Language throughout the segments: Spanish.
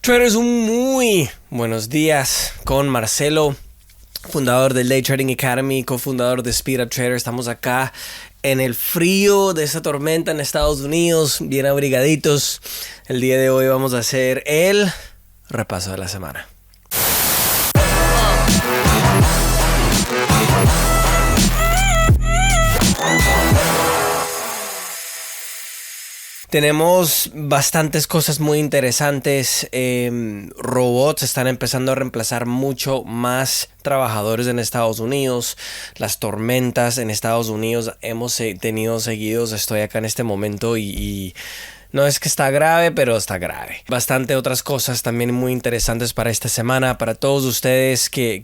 Traders, un muy buenos días con Marcelo, fundador del Day Trading Academy, cofundador de Speed Up Trader. Estamos acá en el frío de esta tormenta en Estados Unidos, bien abrigaditos. El día de hoy vamos a hacer el repaso de la semana. Tenemos bastantes cosas muy interesantes. Robots están empezando a reemplazar mucho más trabajadores en Estados Unidos. Las tormentas en Estados Unidos hemos tenido seguidos. Estoy acá en este momento y no es que está grave, pero está grave. Bastante otras cosas también muy interesantes para esta semana. Para todos ustedes que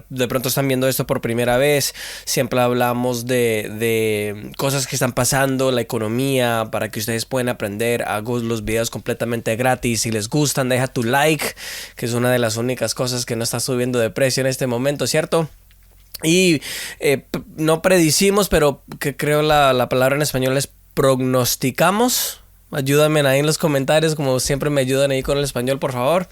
de pronto están viendo esto por primera vez, siempre hablamos de cosas que están pasando, la economía, para que ustedes puedan aprender. Hago los videos completamente gratis. Si les gustan, deja tu like, que es una de las únicas cosas que no está subiendo de precio en este momento, ¿cierto? Y no predicimos, pero que creo la palabra en español es prognosticamos. Ayúdame ahí en los comentarios, como siempre me ayudan ahí con el español, por favor.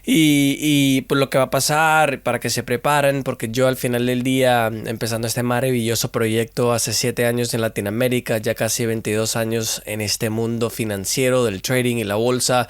Y pues lo que va a pasar, para que se preparen, porque yo al final del día, empezando este maravilloso proyecto hace 7 años en Latinoamérica, ya casi 22 años en este mundo financiero del trading y la bolsa,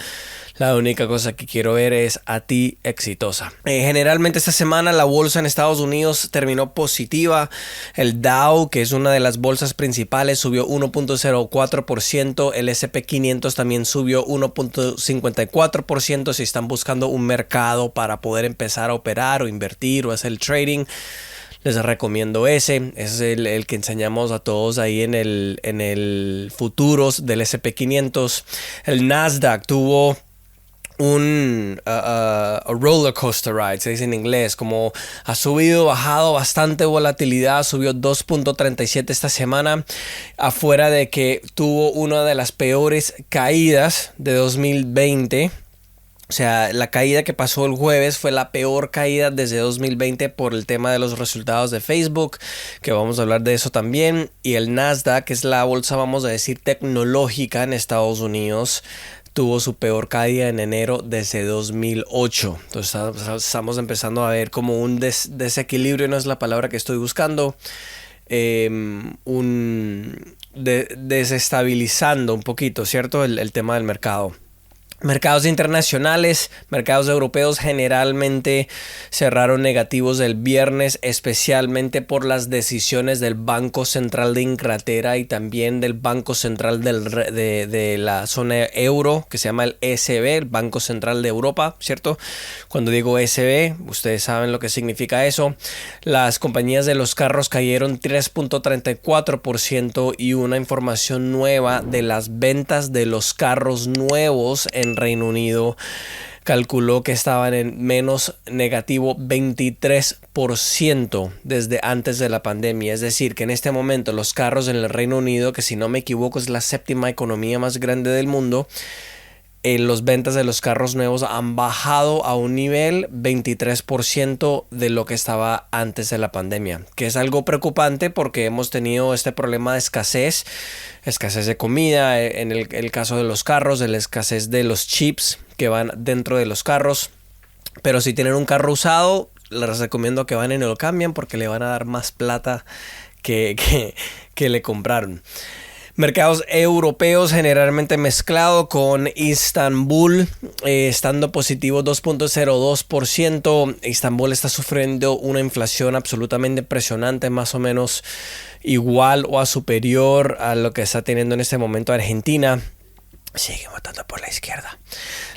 la única cosa que quiero ver es a ti exitosa. Generalmente esta semana la bolsa en Estados Unidos terminó positiva. El Dow, que es una de las bolsas principales, subió 1.04%. El S&P 500 también subió 1.54%. Si están buscando un mercado para poder empezar a operar o invertir o hacer el trading, les recomiendo ese. Ese es el que enseñamos a todos ahí en el futuros del S&P 500. El Nasdaq tuvo un roller coaster ride, se dice en inglés, como ha subido, bajado, bastante volatilidad, subió 2.37 esta semana, afuera de que tuvo una de las peores caídas de 2020. O sea, la caída que pasó el jueves fue la peor caída desde 2020 por el tema de los resultados de Facebook, que vamos a hablar de eso también. Y el Nasdaq, que es la bolsa, vamos a decir, tecnológica en Estados Unidos, tuvo su peor caída en enero desde 2008. Entonces estamos empezando a ver como un desequilibrio, no es la palabra que estoy buscando, desestabilizando un poquito, ¿cierto? El tema del mercado. Mercados internacionales, mercados europeos generalmente cerraron negativos el viernes, especialmente por las decisiones del Banco Central de Inglaterra y también del Banco Central de la zona euro, que se llama el ECB, el Banco Central de Europa, ¿cierto? Cuando digo ECB, ustedes saben lo que significa eso. Las compañías de los carros cayeron 3.34% y una información nueva de las ventas de los carros nuevos en Reino Unido calculó que estaban en menos negativo 23% desde antes de la pandemia. Es decir, que en este momento los carros en el Reino Unido, que si no me equivoco es la séptima economía más grande del mundo, los ventas de los carros nuevos han bajado a un nivel 23% de lo que estaba antes de la pandemia, que es algo preocupante porque hemos tenido este problema de escasez de comida, en el caso de los carros, de la escasez de los chips que van dentro de los carros. Pero si tienen un carro usado, les recomiendo que vayan y lo cambien porque le van a dar más plata que le compraron. Mercados europeos generalmente mezclado, con Istambul estando positivo 2.02%. Istambul está sufriendo una inflación absolutamente impresionante, más o menos igual o superior a lo que está teniendo en este momento Argentina. Sigue votando por la izquierda.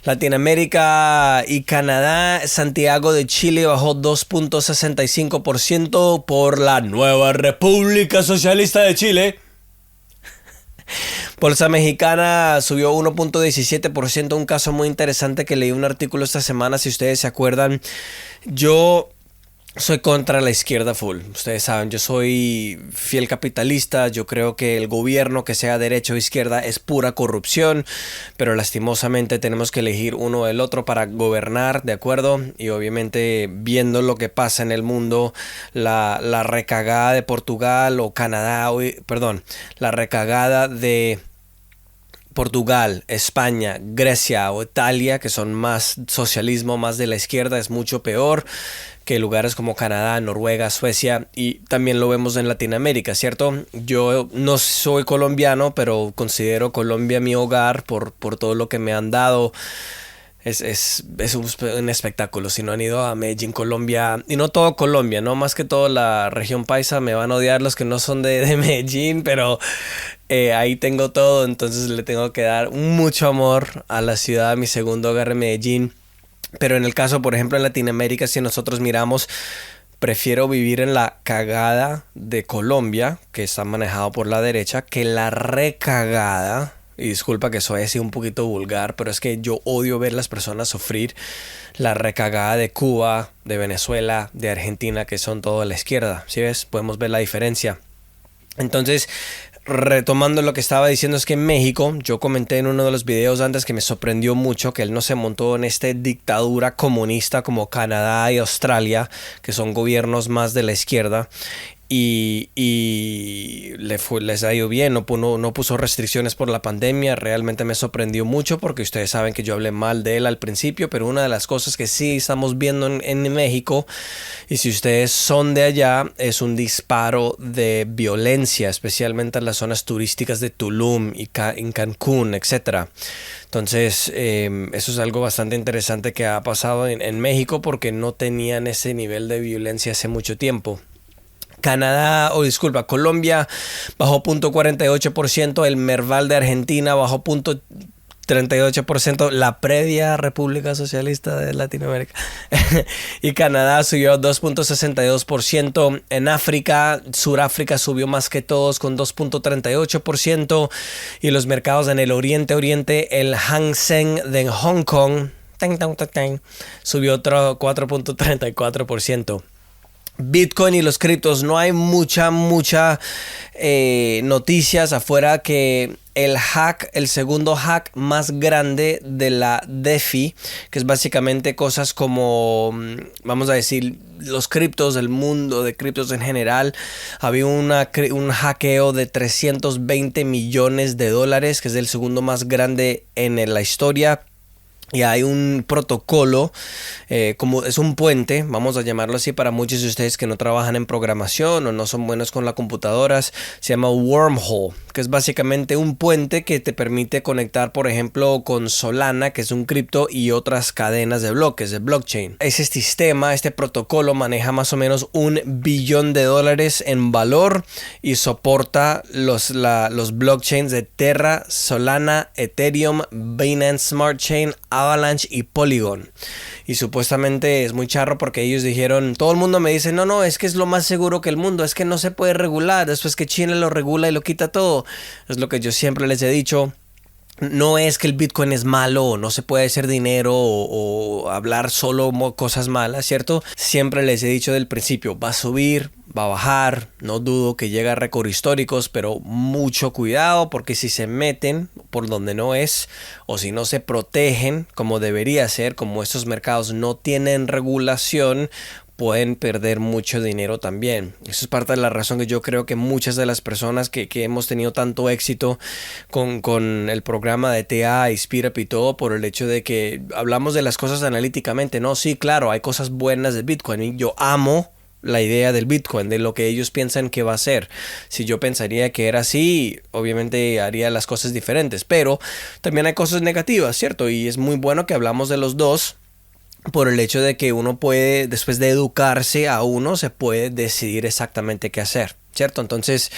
Latinoamérica y Canadá, Santiago de Chile bajó 2.65% por la nueva República Socialista de Chile. Bolsa mexicana subió 1.17%, un caso muy interesante que leí un artículo esta semana, si ustedes se acuerdan. Yo soy contra la izquierda full. Ustedes saben, yo soy fiel capitalista. Yo creo que el gobierno, que sea derecha o izquierda, es pura corrupción. Pero lastimosamente tenemos que elegir uno o el otro para gobernar, ¿de acuerdo? Y obviamente viendo lo que pasa en el mundo, la recagada de Portugal o Canadá, la recagada de Portugal, España, Grecia o Italia, que son más socialismo, más de la izquierda, es mucho peor que lugares como Canadá, Noruega, Suecia, y también lo vemos en Latinoamérica, ¿cierto? Yo no soy colombiano, pero considero Colombia mi hogar por todo lo que me han dado. Es un espectáculo. Si no han ido a Medellín, Colombia, y no todo Colombia, no más que toda la región paisa, me van a odiar los que no son de Medellín, pero ahí tengo todo, entonces le tengo que dar mucho amor a la ciudad, mi segundo hogar en Medellín. Pero en el caso, por ejemplo, en Latinoamérica, si nosotros miramos, prefiero vivir en la cagada de Colombia, que está manejado por la derecha, que la recagada. Y disculpa que soy así un poquito vulgar, pero es que yo odio ver las personas sufrir la recagada de Cuba, de Venezuela, de Argentina, que son todo a la izquierda. ¿Sí ves? Podemos ver la diferencia. Entonces, retomando lo que estaba diciendo, es que en México, yo comenté en uno de los videos antes que me sorprendió mucho que él no se montó en esta dictadura comunista como Canadá y Australia, que son gobiernos más de la izquierda. Y les ha ido bien, no puso restricciones por la pandemia. Realmente me sorprendió mucho porque ustedes saben que yo hablé mal de él al principio, pero una de las cosas que sí estamos viendo en México, y si ustedes son de allá, es un disparo de violencia, especialmente en las zonas turísticas de Tulum y en Cancún, etcétera. Entonces, eso es algo bastante interesante que ha pasado en México porque no tenían ese nivel de violencia hace mucho tiempo. Colombia bajó 0.48%, el Merval de Argentina bajó 0.38%, la previa República Socialista de Latinoamérica. Y Canadá subió 2.62%, en África, Suráfrica subió más que todos con 2.38%, y los mercados en el Oriente, el Hang Seng de Hong Kong, subió otro 4.34%. Bitcoin y los criptos, no hay mucha noticias afuera que el segundo hack más grande de la DeFi, que es básicamente cosas como, vamos a decir, los criptos, el mundo de criptos en general. Había un hackeo de 320 millones de dólares, que es el segundo más grande en la historia. Y hay un protocolo, como es un puente, vamos a llamarlo así para muchos de ustedes que no trabajan en programación o no son buenos con las computadoras. Se llama Wormhole, que es básicamente un puente que te permite conectar, por ejemplo, con Solana, que es un cripto, y otras cadenas de bloques, de blockchain. Ese sistema, este protocolo maneja más o menos $1 billón en valor y soporta los blockchains de Terra, Solana, Ethereum, Binance Smart Chain, Avalanche y Polygon. Y supuestamente es muy charro porque ellos dijeron, todo el mundo me dice, no, es que es lo más seguro que el mundo, es que no se puede regular, después que China lo regula y lo quita todo. Es lo que yo siempre les he dicho. No es que el Bitcoin es malo, no se puede hacer dinero o hablar solo cosas malas, ¿cierto? Siempre les he dicho del principio, va a subir, va a bajar, no dudo que llegue a récords históricos, pero mucho cuidado porque si se meten por donde no es o si no se protegen como debería ser, como estos mercados no tienen regulación, pueden perder mucho dinero también. Eso es parte de la razón que yo creo que muchas de las personas que hemos tenido tanto éxito con el programa de TA y Speedup y todo, por el hecho de que hablamos de las cosas analíticamente, ¿no? Sí, claro, hay cosas buenas de Bitcoin y yo amo la idea del Bitcoin, de lo que ellos piensan que va a ser. Si yo pensaría que era así, obviamente haría las cosas diferentes, pero también hay cosas negativas, ¿cierto? Y es muy bueno que hablamos de los dos, por el hecho de que uno puede, después de educarse a uno, se puede decidir exactamente qué hacer, ¿cierto? Entonces,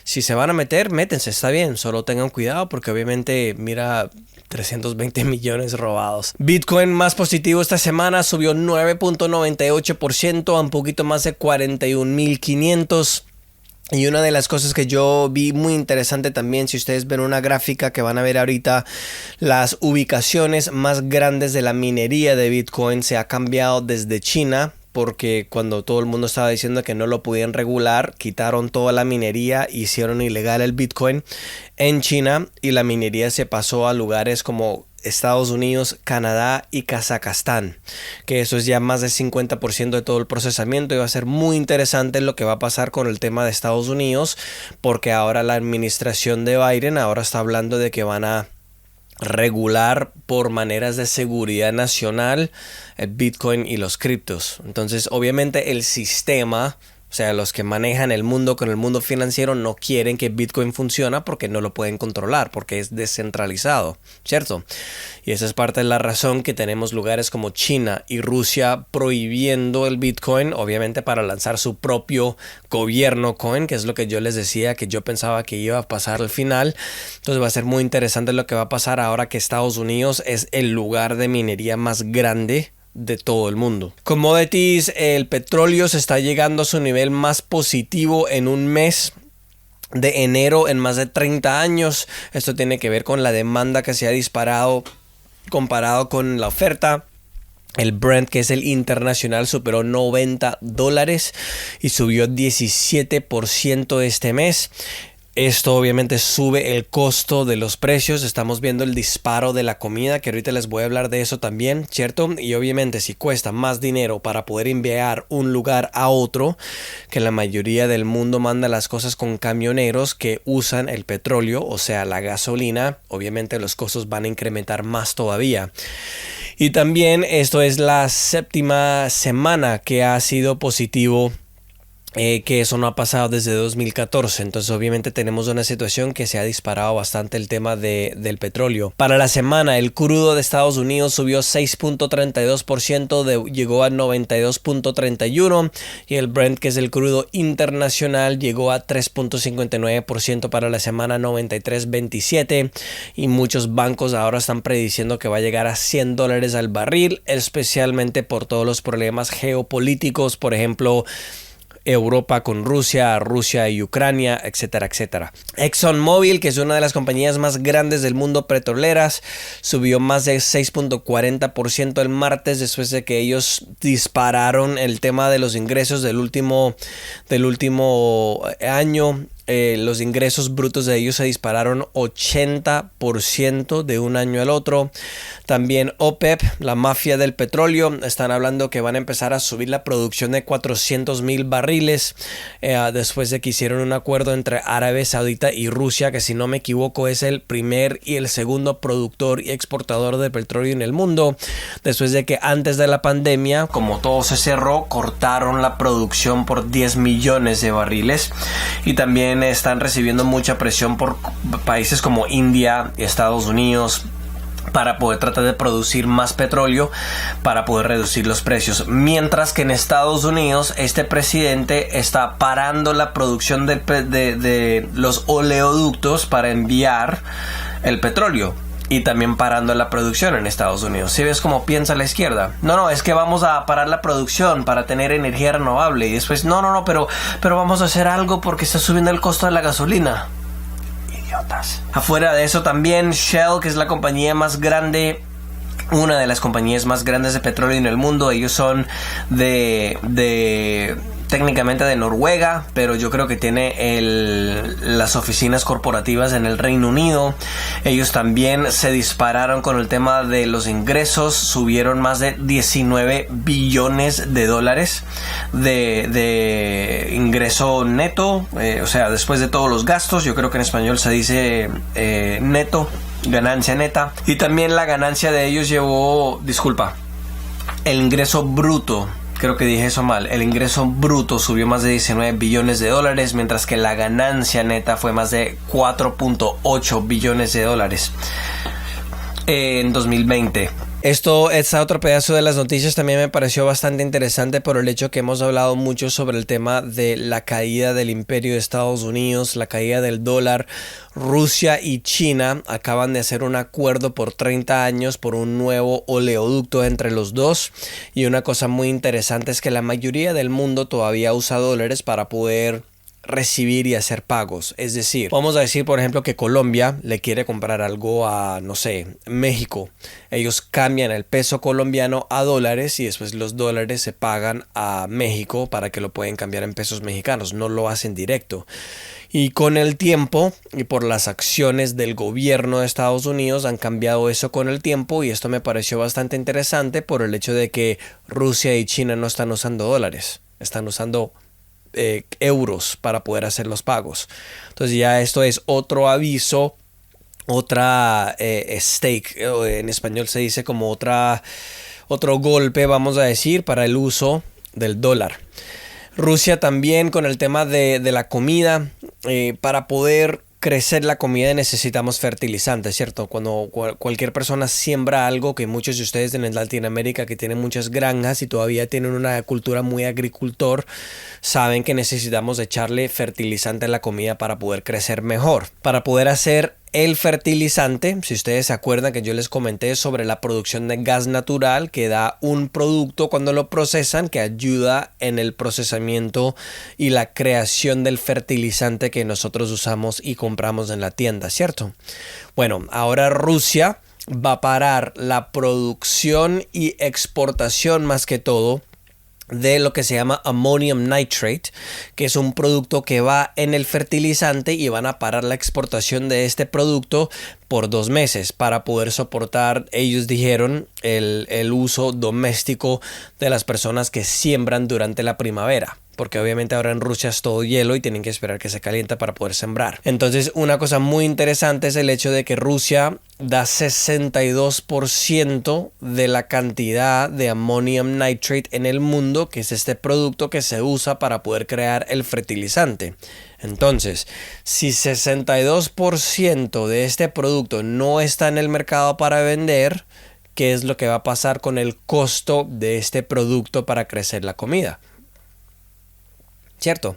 si se van a meter, métense, está bien, solo tengan cuidado porque obviamente, mira, 320 millones robados. Bitcoin más positivo esta semana, subió 9.98% a un poquito más de 41.500. Y una de las cosas que yo vi muy interesante también, si ustedes ven una gráfica que van a ver ahorita, las ubicaciones más grandes de la minería de Bitcoin se ha cambiado desde China, porque cuando todo el mundo estaba diciendo que no lo podían regular, quitaron toda la minería, hicieron ilegal el Bitcoin en China y la minería se pasó a lugares como Estados Unidos, Canadá y Kazajstán, que eso es ya más del 50% de todo el procesamiento, y va a ser muy interesante lo que va a pasar con el tema de Estados Unidos, porque ahora la administración de Biden ahora está hablando de que van a regular por maneras de seguridad nacional el Bitcoin y los criptos. Entonces, obviamente el sistema, o sea, los que manejan el mundo con el mundo financiero no quieren que Bitcoin funcione porque no lo pueden controlar, porque es descentralizado, ¿cierto? Y esa es parte de la razón que tenemos lugares como China y Rusia prohibiendo el Bitcoin, obviamente para lanzar su propio gobierno coin, que es lo que yo les decía que yo pensaba que iba a pasar al final. Entonces va a ser muy interesante lo que va a pasar ahora que Estados Unidos es el lugar de minería más grande de todo el mundo. Commodities, el petróleo se está llegando a su nivel más positivo en un mes de enero en más de 30 años. Esto tiene que ver con la demanda que se ha disparado comparado con la oferta. El Brent, que es el internacional, superó $90 y subió 17% este mes. Esto obviamente sube el costo de los precios. Estamos viendo el disparo de la comida, que ahorita les voy a hablar de eso también, ¿cierto? Y obviamente si cuesta más dinero para poder enviar un lugar a otro, que la mayoría del mundo manda las cosas con camioneros que usan el petróleo, o sea, la gasolina, obviamente los costos van a incrementar más todavía. Y también esto es la séptima semana que ha sido positivo, que eso no ha pasado desde 2014. Entonces obviamente tenemos una situación que se ha disparado bastante el tema del petróleo. Para la semana el crudo de Estados Unidos subió 6.32%, llegó a 92.31, y el Brent, que es el crudo internacional, llegó a 3.59% para la semana, 93.27, y muchos bancos ahora están prediciendo que va a llegar a $100 al barril, especialmente por todos los problemas geopolíticos, por ejemplo Europa con Rusia, Rusia y Ucrania, etcétera, etcétera. ExxonMobil, que es una de las compañías más grandes del mundo petroleras, subió más de 6.40% el martes después de que ellos dispararon el tema de los ingresos del último año. Los ingresos brutos de ellos se dispararon 80% de un año al otro. También OPEP, la mafia del petróleo, están hablando que van a empezar a subir la producción de 400,000 barriles después de que hicieron un acuerdo entre Arabia Saudita y Rusia, que si no me equivoco es el primer y el segundo productor y exportador de petróleo en el mundo. Después de que antes de la pandemia, como todo se cerró, cortaron la producción por 10 millones de barriles. Y también están recibiendo mucha presión por países como India y Estados Unidos para poder tratar de producir más petróleo para poder reducir los precios. Mientras que en Estados Unidos este presidente está parando la producción de los oleoductos para enviar el petróleo. Y también parando la producción en Estados Unidos. ¿Sí ves cómo piensa la izquierda? No, es que vamos a parar la producción para tener energía renovable. Y después, pero vamos a hacer algo porque está subiendo el costo de la gasolina. Idiotas. Afuera de eso también Shell, que es la compañía más grande, una de las compañías más grandes de petróleo en el mundo. Ellos son técnicamente de Noruega, pero yo creo que tiene las oficinas corporativas en el Reino Unido. Ellos también se dispararon con el tema de los ingresos, subieron más de 19 billones de dólares de ingreso neto, o sea, después de todos los gastos. Yo creo que en español se dice neto, ganancia neta. Y también la ganancia de ellos el ingreso bruto. Creo que dije eso mal. El ingreso bruto subió más de 19 billones de dólares, mientras que la ganancia neta fue más de 4.8 billones de dólares en 2020. Este otro pedazo de las noticias también me pareció bastante interesante por el hecho que hemos hablado mucho sobre el tema de la caída del imperio de Estados Unidos, la caída del dólar. Rusia y China acaban de hacer un acuerdo por 30 años por un nuevo oleoducto entre los dos. Y una cosa muy interesante es que la mayoría del mundo todavía usa dólares para poder recibir y hacer pagos. Es decir, vamos a decir por ejemplo que Colombia le quiere comprar algo a, no sé, México. Ellos cambian el peso colombiano a dólares y después los dólares se pagan a México para que lo pueden cambiar en pesos mexicanos. No lo hacen directo. Y con el tiempo y por las acciones del gobierno de Estados Unidos han cambiado eso con el tiempo, y esto me pareció bastante interesante por el hecho de que Rusia y China no están usando dólares, están usando euros para poder hacer los pagos. Entonces ya esto es otro aviso otra stake, en español se dice como otro golpe, vamos a decir, para el uso del dólar. Rusia también con el tema de la comida, para poder crecer la comida necesitamos fertilizantes, ¿cierto? Cuando cualquier persona siembra algo, que muchos de ustedes en Latinoamérica que tienen muchas granjas y todavía tienen una cultura muy agricultor, saben que necesitamos echarle fertilizante a la comida para poder crecer mejor, para poder hacer el fertilizante. Si ustedes se acuerdan que yo les comenté sobre la producción de gas natural que da un producto cuando lo procesan que ayuda en el procesamiento y la creación del fertilizante que nosotros usamos y compramos en la tienda, ¿cierto? Bueno, ahora Rusia va a parar la producción y exportación más que todo de lo que se llama ammonium nitrate, que es un producto que va en el fertilizante, y van a parar la exportación de este producto por 2 meses para poder soportar, ellos dijeron, el uso doméstico de las personas que siembran durante la primavera. Porque obviamente ahora en Rusia es todo hielo y tienen que esperar que se caliente para poder sembrar. Entonces, una cosa muy interesante es el hecho de que Rusia da 62% de la cantidad de ammonium nitrate en el mundo, que es este producto que se usa para poder crear el fertilizante. Entonces, si 62% de este producto no está en el mercado para vender, ¿qué es lo que va a pasar con el costo de este producto para crecer la comida? ¿Cierto?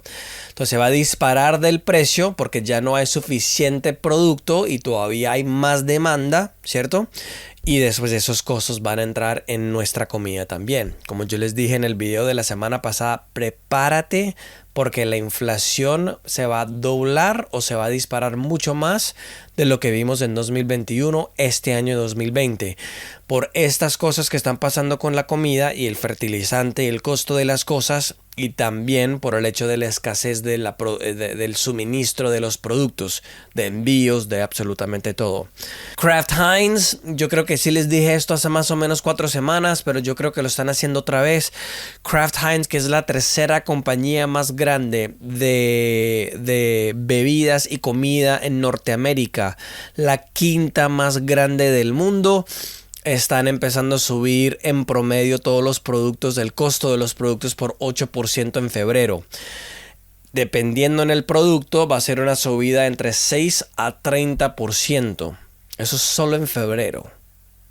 Entonces se va a disparar del precio porque ya no hay suficiente producto y todavía hay más demanda, ¿cierto? Y después esos costos van a entrar en nuestra comida también. Como yo les dije en el video de la semana pasada, prepárate porque la inflación se va a doblar o se va a disparar mucho más de lo que vimos en 2021, este año 2020. Por estas cosas que están pasando con la comida y el fertilizante y el costo de las cosas, y también por el hecho de la escasez del suministro de los productos, de envíos, de absolutamente todo. Kraft Heinz, yo creo que sí les dije esto hace más o menos 4 semanas, pero yo creo que lo están haciendo otra vez. Kraft Heinz, que es la tercera compañía más grande de bebidas y comida en Norteamérica, la quinta más grande del mundo, están empezando a subir en promedio todos los productos, el costo de los productos por 8% en febrero. Dependiendo en el producto, va a ser una subida entre 6 a 30%. Eso es solo en febrero.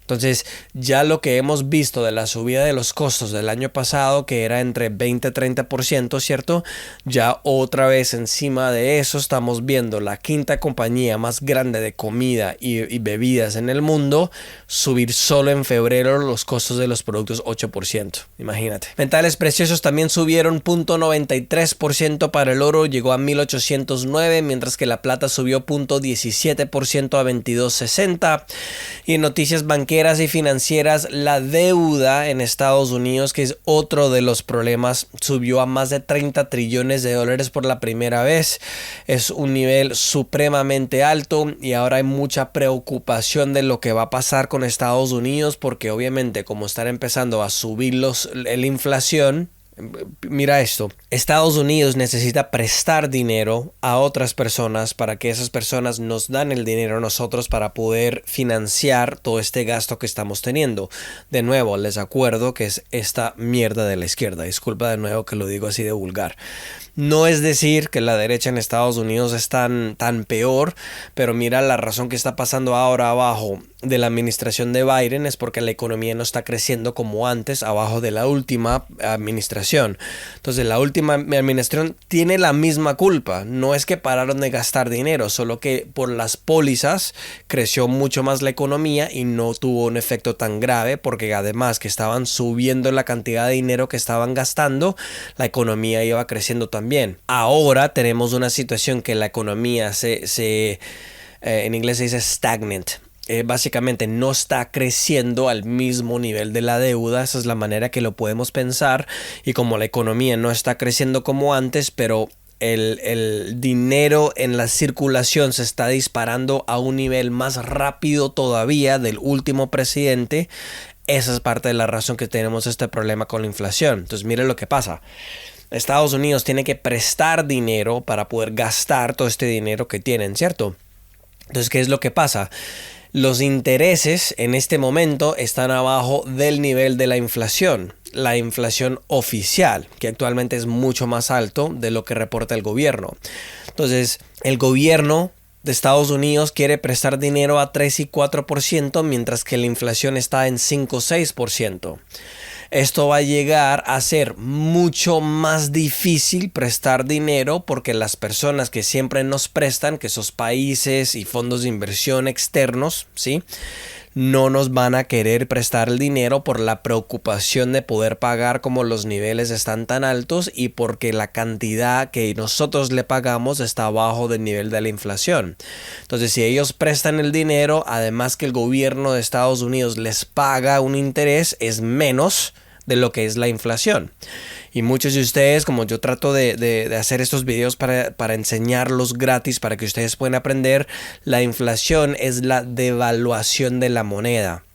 Entonces, ya lo que hemos visto de la subida de los costos del año pasado, que era entre 20 y 30%, ¿cierto? Ya otra vez encima de eso estamos viendo la quinta compañía más grande de comida y bebidas en el mundo subir solo en febrero los costos de los productos 8%. Imagínate. Metales preciosos también subieron 0.93% para el oro, llegó a 1809, mientras que la plata subió 0.17% a 22.60. Y en noticias banqueras y financieras, la deuda en Estados Unidos, que es otro de los problemas, subió a más de 30 trillones de dólares por la primera vez. Es un nivel supremamente alto y ahora hay mucha preocupación de lo que va a pasar con Estados Unidos, porque obviamente como están empezando a subir la inflación. Mira esto, Estados Unidos necesita prestar dinero a otras personas para que esas personas nos dan el dinero a nosotros para poder financiar todo este gasto que estamos teniendo. De nuevo, les acuerdo que es esta mierda de la izquierda. Disculpa de nuevo que lo digo así de vulgar. No es decir que la derecha en Estados Unidos es tan peor, pero mira la razón que está pasando ahora abajo de la administración de Biden es porque la economía no está creciendo como antes abajo de la última administración. Entonces la última administración tiene la misma culpa. No es que pararon de gastar dinero, solo que por las pólizas creció mucho más la economía y no tuvo un efecto tan grave, porque además que estaban subiendo la cantidad de dinero que estaban gastando, la economía iba creciendo también. Ahora tenemos una situación que la economía en inglés se dice stagnant. Básicamente no está creciendo al mismo nivel de la deuda. Esa es la manera que lo podemos pensar. Y como la economía no está creciendo como antes, pero el dinero en la circulación se está disparando a un nivel más rápido todavía del último presidente. Esa es parte de la razón que tenemos este problema con la inflación. Entonces miren lo que pasa. Estados Unidos tiene que prestar dinero para poder gastar todo este dinero que tienen, ¿cierto? Entonces, ¿qué es lo que pasa? Los intereses en este momento están abajo del nivel de la inflación oficial, que actualmente es mucho más alto de lo que reporta el gobierno. Entonces, el gobierno de Estados Unidos quiere prestar dinero a 3 y 4%, mientras que la inflación está en 5 o 6%. Esto va a llegar a ser mucho más difícil prestar dinero porque las personas que siempre nos prestan, que esos países y fondos de inversión externos, ¿sí?, no nos van a querer prestar el dinero por la preocupación de poder pagar como los niveles están tan altos y porque la cantidad que nosotros le pagamos está abajo del nivel de la inflación. Entonces, si ellos prestan el dinero, además que el gobierno de Estados Unidos les paga un interés, es menos de lo que es la inflación. Y muchos de ustedes, como yo trato de hacer estos videos para enseñarlos gratis, para que ustedes puedan aprender, la inflación es la devaluación de la moneda.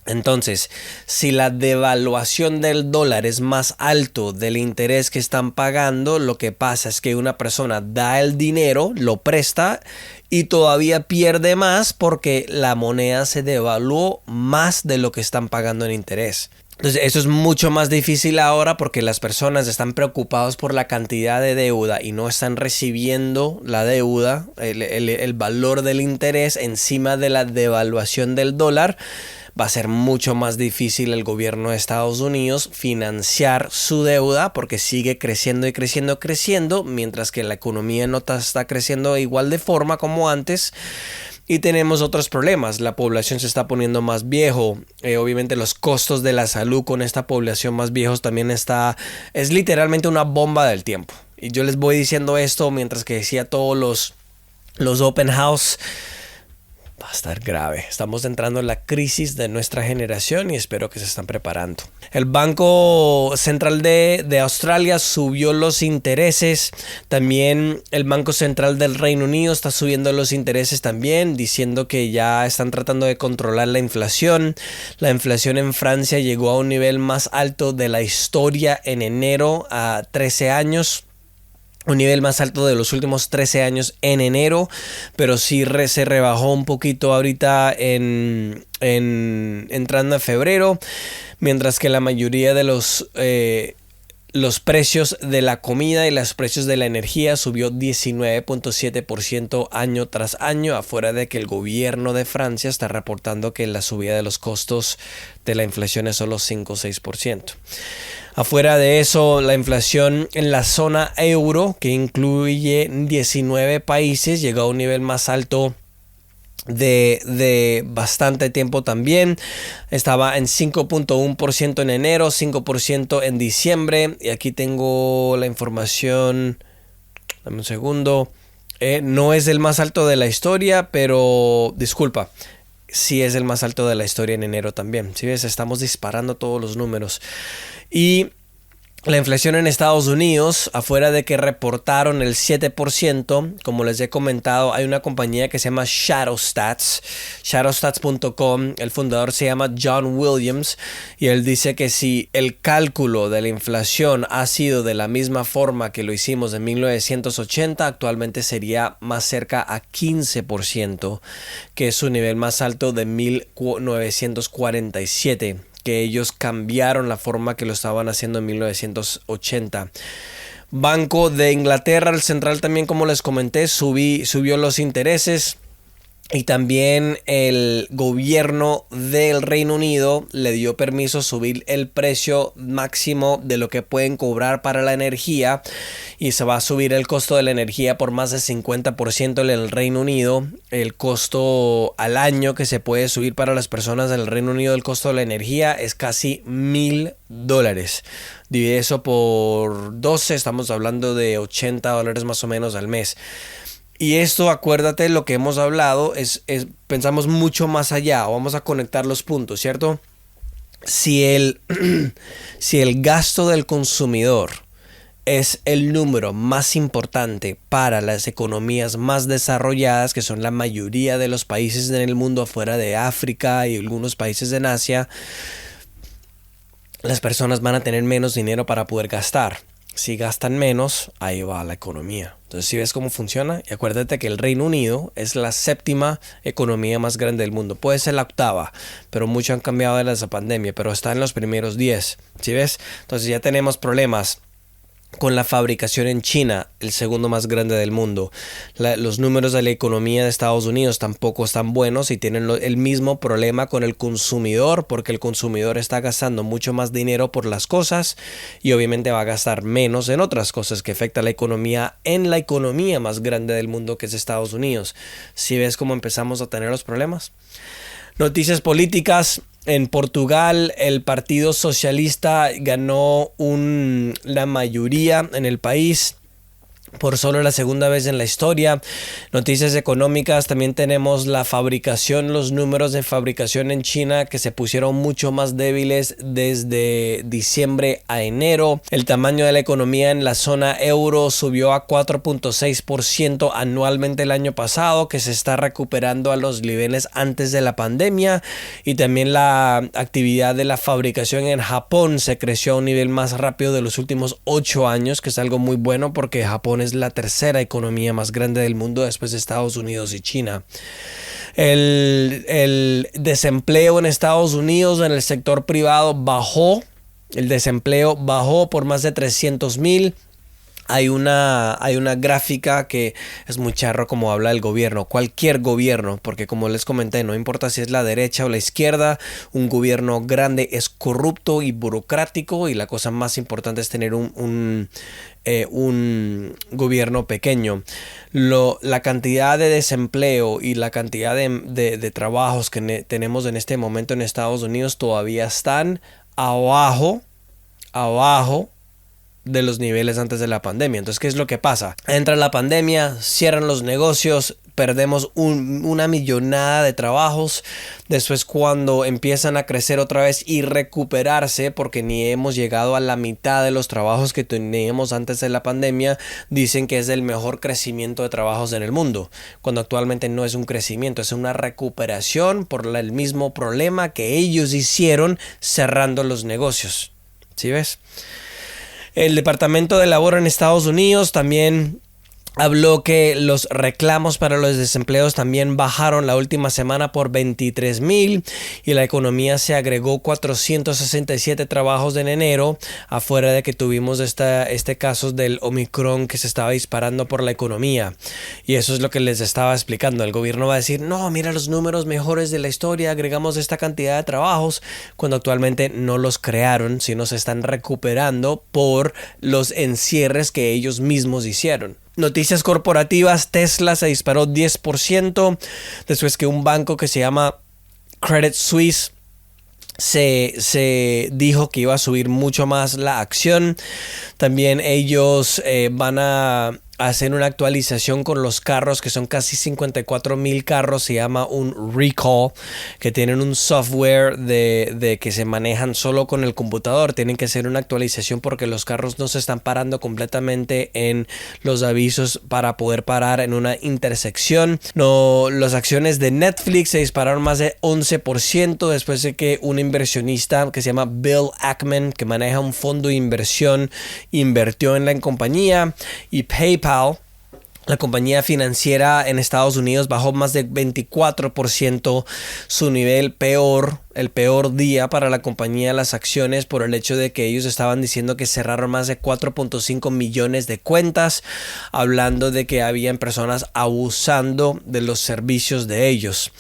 Entonces, si la devaluación del dólar es más alto del interés que están pagando, lo que pasa es que una persona da el dinero, lo presta y todavía pierde más porque la moneda se devaluó más de lo que están pagando en interés. Entonces, eso es mucho más difícil ahora porque las personas están preocupadas por la cantidad de deuda y no están recibiendo la deuda, el valor del interés encima de la devaluación del dólar. Va a ser mucho más difícil el gobierno de Estados Unidos financiar su deuda porque sigue creciendo y creciendo, mientras que la economía no está creciendo igual de forma como antes. Y tenemos otros problemas, la población se está poniendo más viejo, obviamente los costos de la salud con esta población más viejos también es literalmente una bomba del tiempo. Y yo les voy diciendo esto mientras que decía todos los open house. Va a estar grave. Estamos entrando en la crisis de nuestra generación y espero que se están preparando. El Banco Central de Australia subió los intereses. También el Banco Central del Reino Unido está subiendo los intereses también, diciendo que ya están tratando de controlar la inflación. La inflación en Francia llegó a un nivel más alto de la historia en enero a 13 años. Un nivel más alto de los últimos 13 años en enero, pero sí se rebajó un poquito ahorita entrando a febrero, mientras que la mayoría de los precios de la comida y los precios de la energía subió 19.7% año tras año, afuera de que el gobierno de Francia está reportando que la subida de los costos de la inflación es solo 5 o 6%. Afuera de eso, la inflación en la zona euro, que incluye 19 países, llegó a un nivel más alto de bastante tiempo también. Estaba en 5.1% en enero, 5% en diciembre. Y aquí tengo la información. Dame un segundo. No es el más alto de la historia, pero disculpa. Sí es el más alto de la historia en enero también. Si ves, estamos disparando todos los números. Y la inflación en Estados Unidos, afuera de que reportaron el 7%, como les he comentado, hay una compañía que se llama Shadowstats, shadowstats.com, el fundador se llama John Williams y él dice que si el cálculo de la inflación ha sido de la misma forma que lo hicimos en 1980, actualmente sería más cerca a 15%, que es su nivel más alto de 1947. Que ellos cambiaron la forma que lo estaban haciendo en 1980. Banco de Inglaterra, el central también, como les comenté, subió los intereses. Y también el gobierno del Reino Unido le dio permiso a subir el precio máximo de lo que pueden cobrar para la energía. Y se va a subir el costo de la energía por más de 50% en el Reino Unido. El costo al año que se puede subir para las personas del Reino Unido, el costo de la energía es casi $1,000. Divide eso por 12, estamos hablando de $80 más o menos al mes. Y esto, acuérdate, lo que hemos hablado pensamos mucho más allá. Vamos a conectar los puntos, ¿cierto? Si el gasto del consumidor es el número más importante para las economías más desarrolladas, que son la mayoría de los países en el mundo afuera de África y algunos países en Asia, las personas van a tener menos dinero para poder gastar. Si gastan menos, ahí va la economía. Entonces, si ves cómo funciona, y acuérdate que el Reino Unido es la séptima economía más grande del mundo. Puede ser la octava, pero mucho han cambiado desde la pandemia, pero está en los primeros 10. ¿Sí ves? Entonces ya tenemos problemas con la fabricación en China, el segundo más grande del mundo. Los números de la economía de Estados Unidos tampoco están buenos y tienen el mismo problema con el consumidor, porque el consumidor está gastando mucho más dinero por las cosas y obviamente va a gastar menos en otras cosas que afecta a la economía en la economía más grande del mundo, que es Estados Unidos. ¿Sí ves cómo empezamos a tener los problemas? Noticias políticas. En Portugal, el Partido Socialista ganó la mayoría en el país por solo la segunda vez en la historia. Noticias económicas, también tenemos la fabricación, los números de fabricación en China que se pusieron mucho más débiles desde diciembre a enero. El tamaño de la economía en la zona euro subió a 4.6% anualmente el año pasado, que se está recuperando a los niveles antes de la pandemia. Y también la actividad de la fabricación en Japón se creció a un nivel más rápido de los últimos 8 años, que es algo muy bueno porque Japón es la tercera economía más grande del mundo después de Estados Unidos y China. El desempleo en Estados Unidos en el sector privado bajó. El desempleo bajó por más de 300,000. Hay una gráfica que es muy charro como habla el gobierno, cualquier gobierno, porque como les comenté, no importa si es la derecha o la izquierda, un gobierno grande es corrupto y burocrático, y la cosa más importante es tener un gobierno pequeño. La cantidad de desempleo y la cantidad de trabajos que tenemos en este momento en Estados Unidos todavía están abajo de los niveles antes de la pandemia. Entonces, ¿qué es lo que pasa? Entra la pandemia, cierran los negocios, perdemos una millonada de trabajos. Después, cuando empiezan a crecer otra vez y recuperarse, porque ni hemos llegado a la mitad de los trabajos que teníamos antes de la pandemia, dicen que es el mejor crecimiento de trabajos en el mundo, cuando actualmente no es un crecimiento, es una recuperación por el mismo problema que ellos hicieron cerrando los negocios. ¿Sí ves? El Departamento de Labor en Estados Unidos también habló que los reclamos para los desempleados también bajaron la última semana por 23,000 y la economía se agregó 467 trabajos en enero, afuera de que tuvimos este caso del Omicron que se estaba disparando por la economía. Y eso es lo que les estaba explicando. El gobierno va a decir, no, mira los números mejores de la historia, agregamos esta cantidad de trabajos, cuando actualmente no los crearon, sino se están recuperando por los encierres que ellos mismos hicieron. Noticias corporativas, Tesla se disparó 10% después que un banco que se llama Credit Suisse se dijo que iba a subir mucho más la acción. También ellos van a hacer una actualización con los carros, que son casi 54,000 carros. Se llama un recall, que tienen un software de que se manejan solo con el computador. Tienen que hacer una actualización porque los carros no se están parando completamente en los avisos para poder parar en una intersección. No, las acciones de Netflix se dispararon más de 11% después de que un inversionista que se llama Bill Ackman, que maneja un fondo de inversión, invirtió en la compañía. Y PayPal, la compañía financiera en Estados Unidos, bajó más de 24% su nivel el peor día para la compañía, las acciones, por el hecho de que ellos estaban diciendo que cerraron más de 4.5 millones de cuentas, hablando de que habían personas abusando de los servicios de ellos.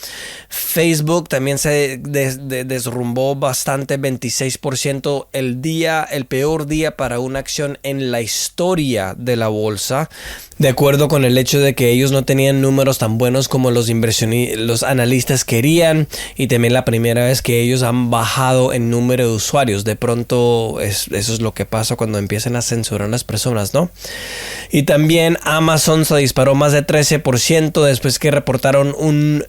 Facebook también se derrumbó bastante, 26% el peor día para una acción en la historia de la bolsa, de acuerdo con el hecho de que ellos no tenían números tan buenos como los analistas querían, y también la primera vez que ellos han bajado en número de usuarios. De pronto eso es lo que pasa cuando empiezan a censurar a las personas, ¿no? Y también Amazon se disparó más de 13% después que reportaron un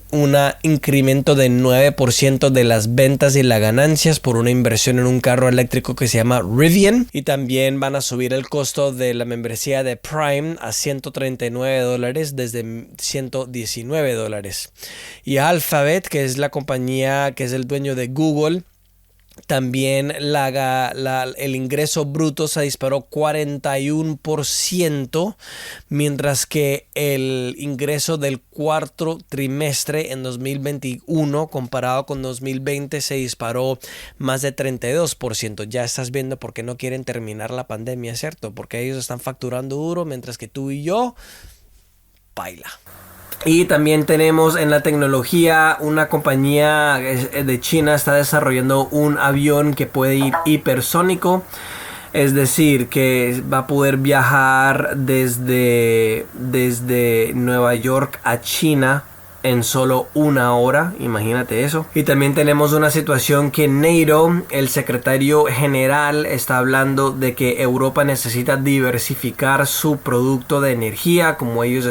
incremento de 9% de las ventas y las ganancias por una inversión en un carro eléctrico que se llama Rivian. Y también van a subir el costo de la membresía de Prime a $139 desde $119. Y Alphabet, que es la compañía que es el dueño de Google, También el ingreso bruto se disparó 41%, mientras que el ingreso del cuarto trimestre en 2021 comparado con 2020 se disparó más de 32%. Ya estás viendo por qué no quieren terminar la pandemia, ¿cierto? Porque ellos están facturando duro, mientras que tú y yo, baila. Y también tenemos en la tecnología una compañía de China está desarrollando un avión que puede ir hipersónico. Es decir, que va a poder viajar desde Nueva York a China en solo 1 hora, imagínate eso. Y también tenemos una situación que NATO, el secretario general, está hablando de que Europa necesita diversificar su producto de energía, como ellos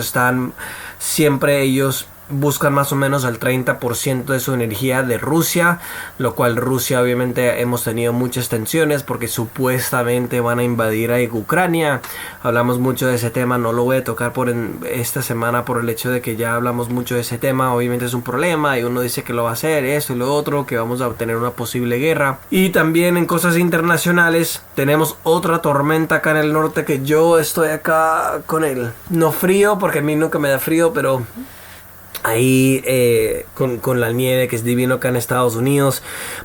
buscan más o menos el 30% de su energía de Rusia, lo cual Rusia obviamente hemos tenido muchas tensiones porque supuestamente van a invadir a Ucrania. Hablamos mucho de ese tema, no lo voy a tocar esta semana por el hecho de que ya hablamos mucho de ese tema. Obviamente es un problema y uno dice que lo va a hacer, eso y lo otro, que vamos a tener una posible guerra. Y también en cosas internacionales tenemos otra tormenta acá en el norte que yo estoy acá con el no frío, porque a mí nunca me da frío, pero ahí con la nieve, que es divino acá en Estados Unidos,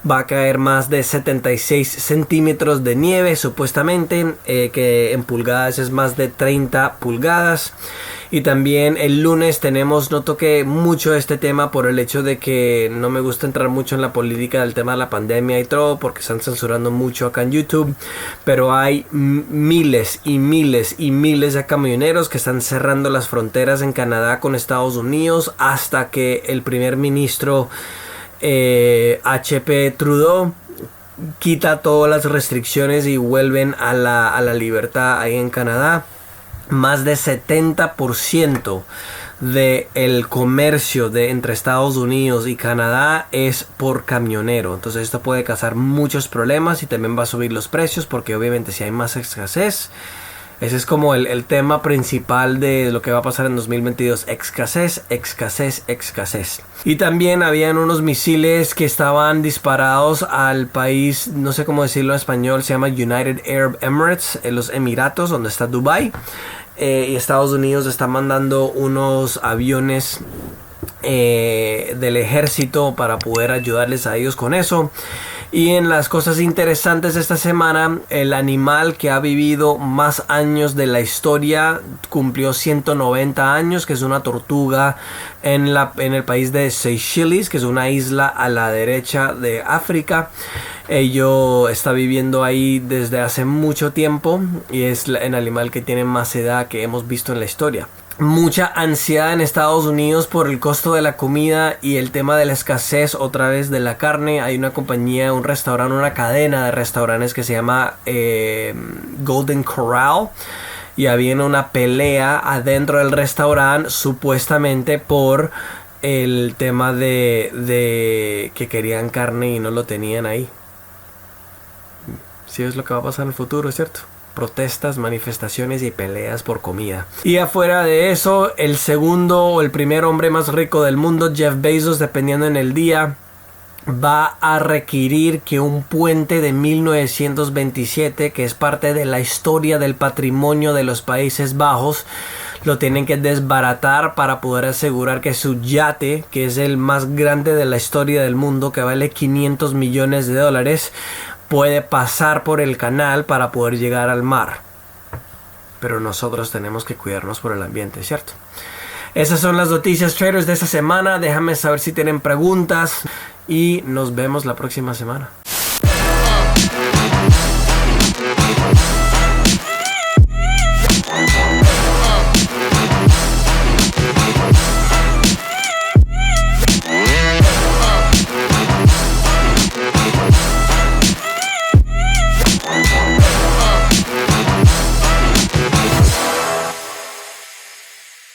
va a caer más de 76 centímetros de nieve supuestamente, que en pulgadas es más de 30 pulgadas. Y también el lunes no toqué mucho este tema por el hecho de que no me gusta entrar mucho en la política del tema de la pandemia y todo, porque están censurando mucho acá en YouTube, pero hay miles y miles y miles de camioneros que están cerrando las fronteras en Canadá con Estados Unidos hasta que el primer ministro H.P. Trudeau quita todas las restricciones y vuelven a la libertad ahí en Canadá. Más de 70% del comercio entre Estados Unidos y Canadá es por camionero. Entonces esto puede causar muchos problemas y también va a subir los precios, porque obviamente si hay más escasez, ese es como el tema principal de lo que va a pasar en 2022. Escasez. Y también habían unos misiles que estaban disparados al país, no sé cómo decirlo en español, se llama United Arab Emirates, en los Emiratos, donde está Dubái. Y Estados Unidos está mandando unos aviones del ejército para poder ayudarles a ellos con eso. Y en las cosas interesantes de esta semana, el animal que ha vivido más años de la historia cumplió 190 años, que es una tortuga en el país de Seychelles, que es una isla a la derecha de África. Ello está viviendo ahí desde hace mucho tiempo y es el animal que tiene más edad que hemos visto en la historia. Mucha ansiedad en Estados Unidos por el costo de la comida y el tema de la escasez otra vez de la carne. Hay una compañía, un restaurante, una cadena de restaurantes que se llama Golden Corral, y había una pelea adentro del restaurante supuestamente por el tema de que querían carne y no lo tenían ahí. Sí, es lo que va a pasar en el futuro, ¿cierto? Protestas, manifestaciones y peleas por comida. Y afuera de eso, el segundo o el primer hombre más rico del mundo, Jeff Bezos, dependiendo en el día, va a requerir que un puente de 1927, que es parte de la historia del patrimonio de los Países Bajos, lo tienen que desbaratar para poder asegurar que su yate, que es el más grande de la historia del mundo, que vale $500 millones, puede pasar por el canal para poder llegar al mar. Pero nosotros tenemos que cuidarnos por el ambiente, ¿cierto? Esas son las noticias traders de esta semana. Déjame saber si tienen preguntas y nos vemos la próxima semana.